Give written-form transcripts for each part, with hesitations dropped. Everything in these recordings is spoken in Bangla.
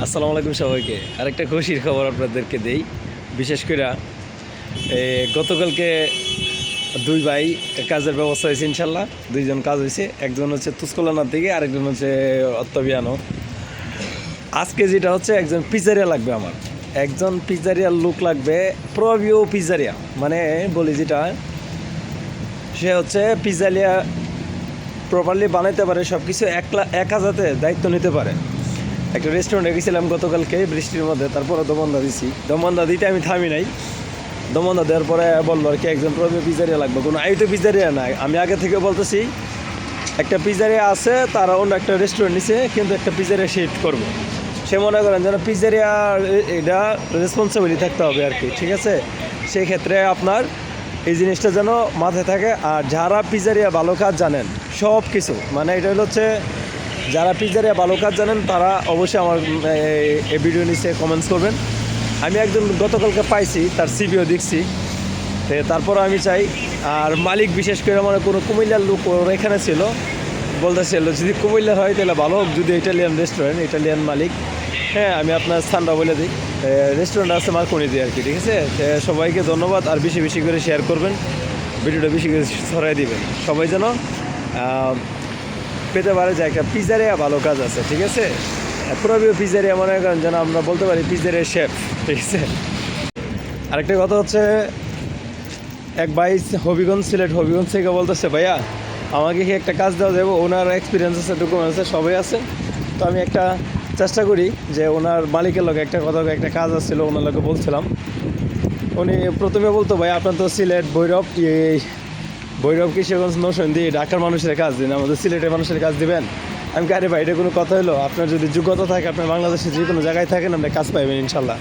আসসালামু আলাইকুম সবাইকে। আরেকটা খুশির খবর আপনাদেরকে দেই। বিশেষ করে গতকালকে দুই ভাই কাজের ব্যবস্থা হয়েছে, ইনশাল্লাহ দুইজন কাজ হয়েছে। একজন হচ্ছে তুসকলানার দিকে, আরেকজন হচ্ছে অত্তবিয়ানো। আজকে যেটা হচ্ছে একজন পিজারিয়া লাগবে, আমার একজন পিজারিয়ার লোক লাগবে, প্রবিও পিজারিয়া মানে বলি যেটা, সে হচ্ছে পিজারিয়া প্রপারলি বানাইতে পারে, সব কিছু একা যাতে দায়িত্ব নিতে পারে। একটা রেস্টুরেন্টে গেছিলাম গতকালকে বৃষ্টির মধ্যে, তারপরে দমনদা দিছি। দমনদা দিতে আমি থামি নাই। দমনদা দেওয়ার পরে বললো আর কি একজন প্রবীণ পিজারিয়া লাগবে। কোনো আইতো পিজারিয়া নাই, আমি আগে থেকে বলতেছি একটা পিজারিয়া আছে, তারা অন্য একটা রেস্টুরেন্ট নিছে, কিন্তু একটা পিজারিয়া শিফট করবো। সে মনে করেন যেন পিজারিয়া এটা রেসপন্সিবিলিটি থাকতে হবে আর কি, ঠিক আছে। সেই ক্ষেত্রে আপনার এই জিনিসটা যেন মাথায় থাকে। আর যারা পিজারিয়া ভালো কাজ জানেন সব কিছু, মানে এটা হচ্ছে যারা পিজারিয়া ভালো কাজ জানেন তারা অবশ্যই আমার এই ভিডিও নিচে কমেন্টস করবেন। আমি একজন গতকালকে পাইছি, তার সিভিও দেখছি, তারপর আমি চাই। আর মালিক বিশেষ করে মানে কোনো কুমিল্লার লোক ওর এখানে ছিল, বলতেছিল যদি কুমিল্লার হয় তাহলে ভালো হোক, যদি ইটালিয়ান রেস্টুরেন্ট, ইটালিয়ান মালিক। হ্যাঁ, আমি আপনার স্থানটা বলে দিই, রেস্টুরেন্ট আছে মার্কনি আর কি, ঠিক আছে। সবাইকে ধন্যবাদ। আর বেশি বেশি করে শেয়ার করবেন, ভিডিওটা বেশি করে ছড়াই দিবেন, সবাই যেন পেতে পারে যে একটা পিজারিয়া ভালো কাজ আছে, ঠিক আছে। প্রবীয় পিজারিয়া মনে করেন যেন আমরা বলতে পারি পিজারিয়া শেফ, ঠিক আছে। আরেকটা কথা হচ্ছে, এক ভাই হবিগঞ্জ হবিগঞ্জ থেকে বলতেছে ভাইয়া আমাকে কি একটা কাজ দেওয়া যাবে, ওনার এক্সপিরিয়েন্স আছে, ডকুমেন্টস আছে, সবাই আছে। তো আমি একটা চেষ্টা করি যে ওনার মালিকের লোক একটা কাজ আসছিল, ওনার লোকে বলছিলাম। উনি প্রথমে বলতো ভাই আপনার তো সিলেট ভৈরব কিশোরগঞ্জ নরসিংদী ঢাকার মানুষের কাজ দিন, আমাদের সিলেটের মানুষের কাজ দিবেন। আমি আরে ভাই এটা কোনো কথা হলো, আপনার যদি যোগ্যতা থাকে, আপনার বাংলাদেশে যে কোনো জায়গায় থাকেন আপনি কাজ পাইবেন ইনশাল্লাহ।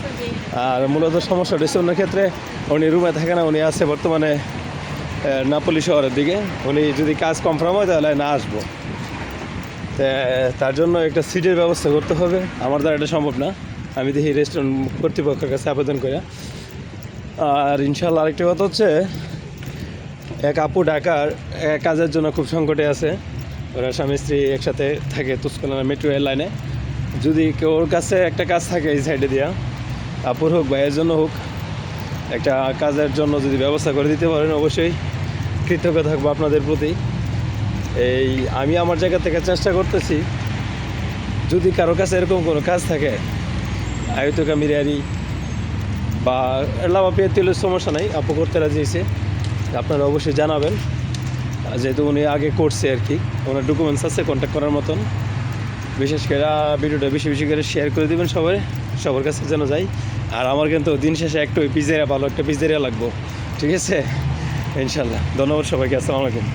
আর মূলত সমস্যা হচ্ছে অন্য ক্ষেত্রে উনি রুমে থাকে না, উনি আছে বর্তমানে নাপোলি শহরের দিকে। উনি যদি কাজ কনফার্ম হয় তাহলে না আসবো, তার জন্য একটা সিটের ব্যবস্থা করতে হবে। আমার দ্বারা এটা সম্ভব না, আমি দেখি রেস্টুরেন্ট কর্তৃপক্ষের কাছে আবেদন করে। আর ইনশাল্লাহ আরেকটা কথা হচ্ছে, এক আপু ঢাকার কাজের জন্য খুব সংকটে আছে। ওরা স্বামী স্ত্রী একসাথে থাকে তুসকলানা মেট্রো রেল লাইনে। যদি কেউ ওর কাছে একটা কাজ থাকে এই সাইডে দিয়া, আপুর হোক ভাইয়ের জন্য হোক, একটা কাজের জন্য যদি ব্যবস্থা করে দিতে পারেন অবশ্যই কৃতজ্ঞ থাকবো আপনাদের প্রতি। আমি আমার জায়গা থেকে চেষ্টা করতেছি, যদি কারো কাছে এরকম কোনো কাজ থাকে আয়তকা মিরিয়ারি বা লাভা পেয়ে তেলের সমস্যা নাই, আপু করতে রাজি হয়েছে, আপনারা অবশ্যই জানাবেন। যেহেতু উনি আগে করছে আর কি, ওনার ডকুমেন্টস আছে কন্ট্যাক্ট করার মতন। বিশেষ করে ভিডিওটা বেশি বেশি করে শেয়ার করে দেবেন সবার কাছে যেন যাই। আর আমার কিন্তু দিন শেষে একটা পিজারিয়া ভালো একটা পিজারিয়া লাগবো, ঠিক আছে ইনশাল্লাহ। ধন্যবাদ সবাইকে, আসসালামু আলাইকুম।